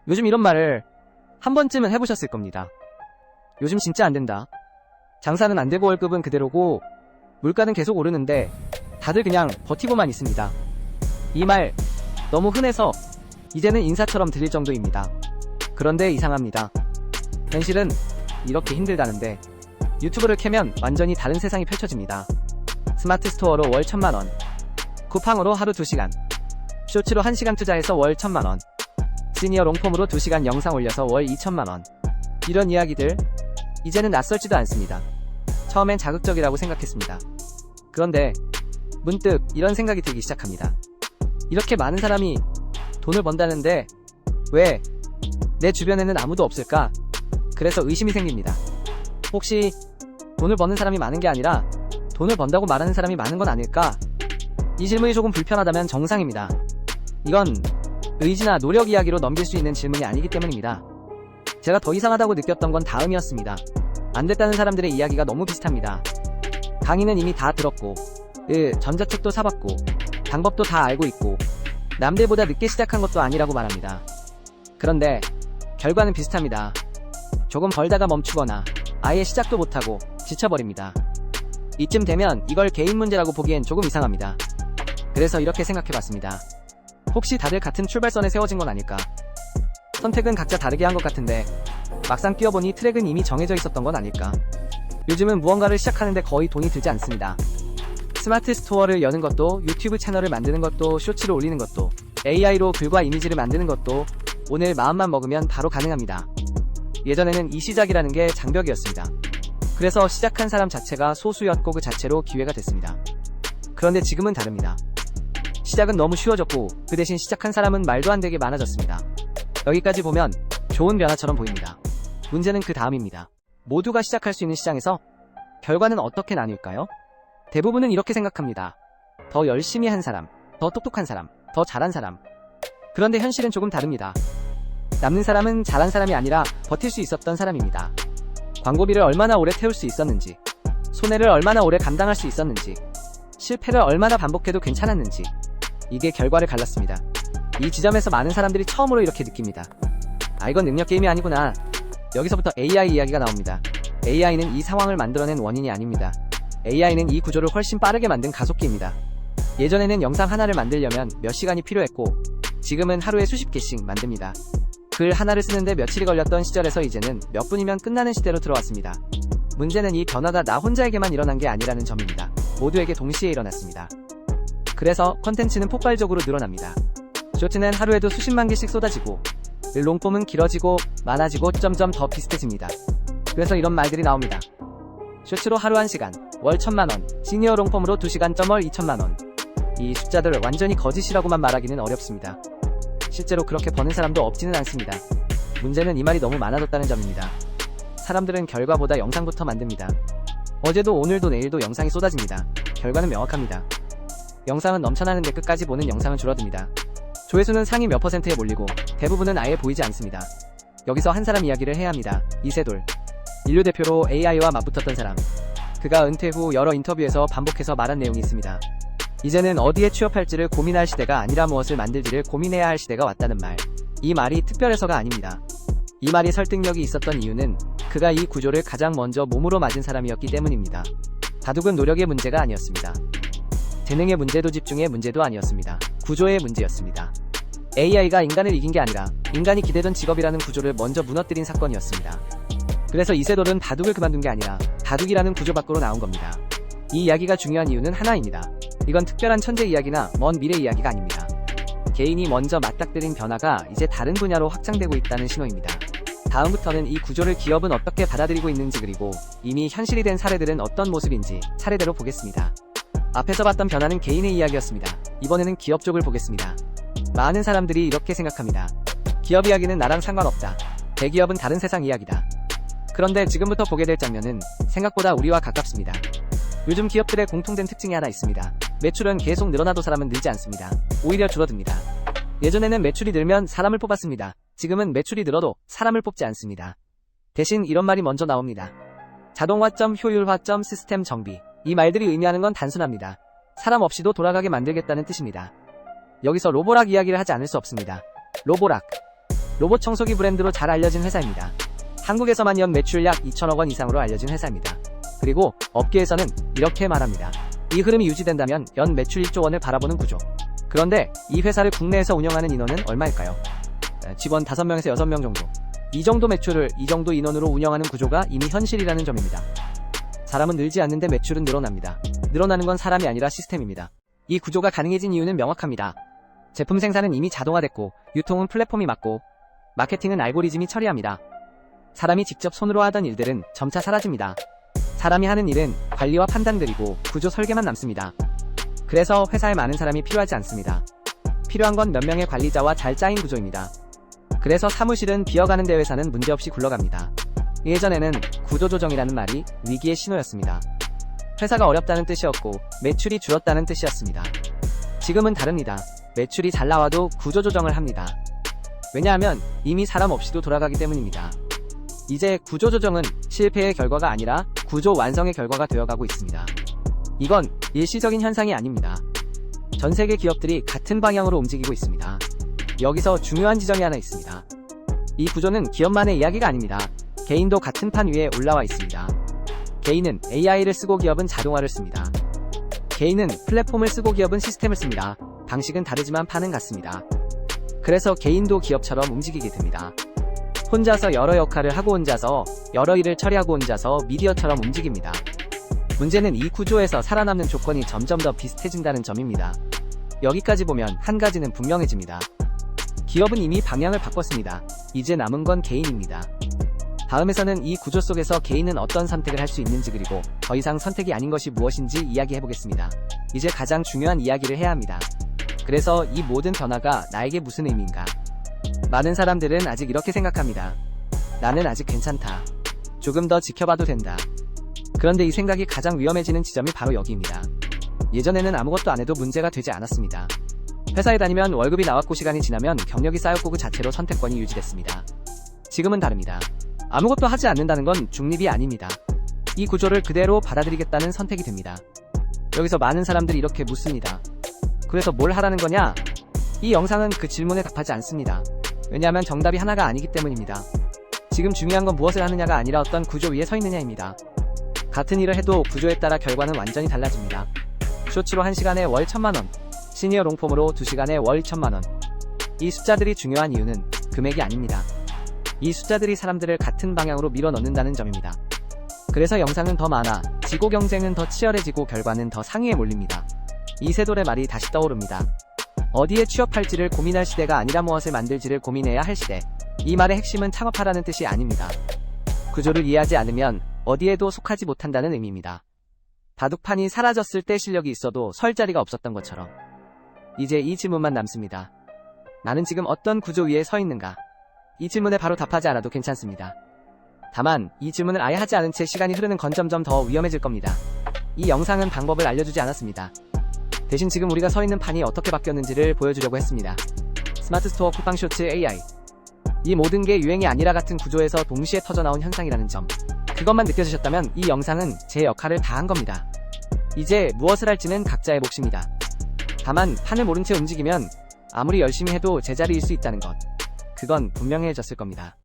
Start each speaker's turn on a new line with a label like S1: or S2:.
S1: 요즘 이런 말을 한 번쯤은 해보셨을 겁니다. 요즘 진짜 안 된다. 장사는 안 되고 월급은 그대로고 물가는 계속 오르는데 다들 그냥 버티고만 있습니다. 이 말 너무 흔해서 이제는 인사처럼 들릴 정도입니다. 그런데 이상합니다. 현실은 이렇게 힘들다는데 유튜브를 켜면 완전히 다른 세상이 펼쳐집니다. 스마트 스토어로 월 1000만원, 쿠팡으로 하루 2시간, 쇼츠로 1시간 투자해서 월 1000만원, 시니어 롱폼으로 2시간 영상 올려서 월 2000만원. 이런 이야기들 이제는 낯설지도 않습니다. 처음엔 자극적이라고 생각했습니다. 그런데 문득 이런 생각이 들기 시작합니다. 이렇게 많은 사람이 돈을 번다는데 왜 내 주변에는 아무도 없을까? 그래서 의심이 생깁니다. 혹시 돈을 버는 사람이 많은 게 아니라 돈을 번다고 말하는 사람이 많은 건 아닐까? 이 질문이 조금 불편하다면 정상입니다. 이건 의지나 노력 이야기로 넘길 수 있는 질문이 아니기 때문입니다. 제가 더 이상하다고 느꼈던 건 다음이었습니다. 안 됐다는 사람들의 이야기가 너무 비슷합니다. 강의는 이미 다 들었고 전자책도 사봤고 방법도 다 알고 있고 남들보다 늦게 시작한 것도 아니라고 말합니다. 그런데 결과는 비슷합니다. 조금 벌다가 멈추거나 아예 시작도 못하고 지쳐버립니다. 이쯤 되면 이걸 개인 문제라고 보기엔 조금 이상합니다. 그래서 이렇게 생각해봤습니다. 혹시 다들 같은 출발선에 세워진 건 아닐까? 선택은 각자 다르게 한 것 같은데 막상 뛰어보니 트랙은 이미 정해져 있었던 건 아닐까? 요즘은 무언가를 시작하는데 거의 돈이 들지 않습니다. 스마트 스토어를 여는 것도, 유튜브 채널을 만드는 것도, 쇼츠를 올리는 것도, AI로 글과 이미지를 만드는 것도 오늘 마음만 먹으면 바로 가능합니다. 예전에는 이 시작이라는 게 장벽이었습니다. 그래서 시작한 사람 자체가 소수였고 그 자체로 기회가 됐습니다. 그런데 지금은 다릅니다. 시작은 너무 쉬워졌고 그 대신 시작한 사람은 말도 안 되게 많아졌습니다. 여기까지 보면 좋은 변화처럼 보입니다. 문제는 그 다음입니다. 모두가 시작할 수 있는 시장에서 결과는 어떻게 나뉠까요? 대부분은 이렇게 생각합니다. 더 열심히 한 사람, 더 똑똑한 사람, 더 잘한 사람. 그런데 현실은 조금 다릅니다. 남는 사람은 잘한 사람이 아니라 버틸 수 있었던 사람입니다. 광고비를 얼마나 오래 태울 수 있었는지, 손해를 얼마나 오래 감당할 수 있었는지, 실패를 얼마나 반복해도 괜찮았는지, 이게 결과를 갈랐습니다. 이 지점에서 많은 사람들이 처음으로 이렇게 느낍니다. 아, 이건 능력 게임이 아니구나. 여기서부터 AI 이야기가 나옵니다. AI는 이 상황을 만들어낸 원인이 아닙니다. AI는 이 구조를 훨씬 빠르게 만든 가속기입니다. 예전에는 영상 하나를 만들려면 몇 시간이 필요했고 지금은 하루에 수십 개씩 만듭니다. 글 하나를 쓰는데 며칠이 걸렸던 시절에서 이제는 몇 분이면 끝나는 시대로 들어왔습니다. 문제는 이 변화가 나 혼자에게만 일어난 게 아니라는 점입니다. 모두에게 동시에 일어났습니다. 그래서 콘텐츠는 폭발적으로 늘어납니다. 쇼츠는 하루에도 수십만 개씩 쏟아지고 롱폼은 길어지고 많아지고 점점 더 비슷해집니다. 그래서 이런 말들이 나옵니다. 쇼츠로 하루 1시간, 월 1000만원, 시니어 롱폼으로 2시간 월 2000만원. 이 숫자들 완전히 거짓이라고만 말하기는 어렵습니다. 실제로 그렇게 버는 사람도 없지는 않습니다. 문제는 이 말이 너무 많아졌다는 점입니다. 사람들은 결과보다 영상부터 만듭니다. 어제도 오늘도 내일도 영상이 쏟아집니다. 결과는 명확합니다. 영상은 넘쳐나는데 끝까지 보는 영상은 줄어듭니다. 조회수는 상위 몇 %에 몰리고 대부분은 아예 보이지 않습니다. 여기서 한 사람 이야기를 해야 합니다. 이세돌. 인류 대표로 AI와 맞붙었던 사람. 그가 은퇴 후 여러 인터뷰에서 반복해서 말한 내용이 있습니다. 이제는 어디에 취업할지를 고민할 시대가 아니라 무엇을 만들지를 고민해야 할 시대가 왔다는 말. 이 말이 특별해서가 아닙니다. 이 말이 설득력이 있었던 이유는 그가 이 구조를 가장 먼저 몸으로 맞은 사람이었기 때문입니다. 바둑은 노력의 문제가 아니었습니다. 재능의 문제도 집중의 문제도 아니었습니다. 구조의 문제였습니다. AI가 인간을 이긴 게 아니라 인간이 기대던 직업이라는 구조를 먼저 무너뜨린 사건이었습니다. 그래서 이세돌은 바둑을 그만둔 게 아니라 바둑이라는 구조 밖으로 나온 겁니다. 이 이야기가 중요한 이유는 하나입니다. 이건 특별한 천재 이야기나 먼 미래 이야기가 아닙니다. 개인이 먼저 맞닥뜨린 변화가 이제 다른 분야로 확장되고 있다는 신호입니다. 다음부터는 이 구조를 기업은 어떻게 받아들이고 있는지 그리고 이미 현실이 된 사례들은 어떤 모습인지 차례대로 보겠습니다. 앞에서 봤던 변화는 개인의 이야기였습니다. 이번에는 기업 쪽을 보겠습니다. 많은 사람들이 이렇게 생각합니다. 기업 이야기는 나랑 상관없다. 대기업은 다른 세상 이야기다. 그런데 지금부터 보게 될 장면은 생각보다 우리와 가깝습니다. 요즘 기업들의 공통된 특징이 하나 있습니다. 매출은 계속 늘어나도 사람은 늘지 않습니다. 오히려 줄어듭니다. 예전에는 매출이 늘면 사람을 뽑았습니다. 지금은 매출이 늘어도 사람을 뽑지 않습니다. 대신 이런 말이 먼저 나옵니다. 자동화점, 효율화점, 시스템 정비. 이 말들이 의미하는 건 단순합니다. 사람 없이도 돌아가게 만들겠다는 뜻입니다. 여기서 로보락 이야기를 하지 않을 수 없습니다. 로보락. 로봇 청소기 브랜드로 잘 알려진 회사입니다. 한국에서만 연 매출약 2천억 원 이상으로 알려진 회사입니다. 그리고 업계에서는 이렇게 말합니다. 이 흐름이 유지된다면 연 매출 1조 원을 바라보는 구조. 그런데 이 회사를 국내에서 운영하는 인원은 얼마일까요? 직원 5명에서 6명 정도. 이 정도 매출을 이 정도 인원으로 운영하는 구조가 이미 현실이라는 점입니다. 사람은 늘지 않는데 매출은 늘어납니다. 늘어나는 건 사람이 아니라 시스템입니다. 이 구조가 가능해진 이유는 명확합니다. 제품 생산은 이미 자동화됐고, 유통은 플랫폼이 맡고, 마케팅은 알고리즘이 처리합니다. 사람이 직접 손으로 하던 일들은 점차 사라집니다. 사람이 하는 일은 관리와 판단 그리고 구조 설계만 남습니다. 그래서 회사에 많은 사람이 필요하지 않습니다. 필요한 건 몇 명의 관리자와 잘 짜인 구조입니다. 그래서 사무실은 비어가는데 회사는 문제없이 굴러갑니다. 예전에는 구조조정이라는 말이 위기의 신호였습니다. 회사가 어렵다는 뜻이었고 매출이 줄었다는 뜻이었습니다. 지금은 다릅니다. 매출이 잘 나와도 구조조정을 합니다. 왜냐하면 이미 사람 없이도 돌아가기 때문입니다. 이제 구조조정은 실패의 결과가 아니라 구조 완성의 결과가 되어가고 있습니다. 이건 일시적인 현상이 아닙니다. 전 세계 기업들이 같은 방향으로 움직이고 있습니다. 여기서 중요한 지점이 하나 있습니다. 이 구조는 기업만의 이야기가 아닙니다. 개인도 같은 판 위에 올라와 있습니다. 개인은 AI를 쓰고 기업은 자동화를 씁니다. 개인은 플랫폼을 쓰고 기업은 시스템을 씁니다. 방식은 다르지만 판은 같습니다. 그래서 개인도 기업처럼 움직이게 됩니다. 혼자서 여러 역할을 하고 혼자서 여러 일을 처리하고 혼자서 미디어처럼 움직입니다. 문제는 이 구조에서 살아남는 조건이 점점 더 비슷해진다는 점입니다. 여기까지 보면 한 가지는 분명해집니다. 기업은 이미 방향을 바꿨습니다. 이제 남은 건 개인입니다. 다음에서는 이 구조 속에서 개인은 어떤 선택을 할 수 있는지 그리고 더 이상 선택이 아닌 것이 무엇인지 이야기해보겠습니다. 이제 가장 중요한 이야기를 해야 합니다. 그래서 이 모든 변화가 나에게 무슨 의미인가? 많은 사람들은 아직 이렇게 생각합니다. 나는 아직 괜찮다. 조금 더 지켜봐도 된다. 그런데 이 생각이 가장 위험해지는 지점이 바로 여기입니다. 예전에는 아무것도 안 해도 문제가 되지 않았습니다. 회사에 다니면 월급이 나왔고 시간이 지나면 경력이 쌓였고 그 자체로 선택권이 유지됐습니다. 지금은 다릅니다. 아무것도 하지 않는다는 건 중립이 아닙니다. 이 구조를 그대로 받아들이겠다는 선택이 됩니다. 여기서 많은 사람들이 이렇게 묻습니다. 그래서 뭘 하라는 거냐? 이 영상은 그 질문에 답하지 않습니다. 왜냐하면 정답이 하나가 아니기 때문입니다. 지금 중요한 건 무엇을 하느냐가 아니라 어떤 구조 위에 서 있느냐입니다. 같은 일을 해도 구조에 따라 결과는 완전히 달라집니다. 쇼츠로 1시간에 월 1,000만원, 시니어 롱폼으로 2시간에 월 2,000만원. 이 숫자들이 중요한 이유는 금액이 아닙니다. 이 숫자들이 사람들을 같은 방향으로 밀어넣는다는 점입니다. 그래서 영상은 더 많아지고 경쟁은 더 치열해지고 결과는 더 상위에 몰립니다. 이세돌의 말이 다시 떠오릅니다. 어디에 취업할지를 고민할 시대가 아니라 무엇을 만들지를 고민해야 할 시대. 이 말의 핵심은 창업하라는 뜻이 아닙니다. 구조를 이해하지 않으면 어디에도 속하지 못한다는 의미입니다. 바둑판이 사라졌을 때 실력이 있어도 설 자리가 없었던 것처럼. 이제 이 질문만 남습니다. 나는 지금 어떤 구조 위에 서 있는가? 이 질문에 바로 답하지 않아도 괜찮습니다. 다만 이 질문을 아예 하지 않은 채 시간이 흐르는 건 점점 더 위험해질 겁니다. 이 영상은 방법을 알려주지 않았습니다. 대신 지금 우리가 서 있는 판이 어떻게 바뀌었는지를 보여주려고 했습니다. 스마트 스토어 쿠팡 쇼츠 AI. 이 모든 게 유행이 아니라 같은 구조에서 동시에 터져나온 현상이라는 점. 그것만 느껴지셨다면 이 영상은 제 역할을 다 한 겁니다. 이제 무엇을 할지는 각자의 몫입니다. 다만 판을 모른 채 움직이면 아무리 열심히 해도 제자리일 수 있다는 것. 그건 분명해졌을 겁니다.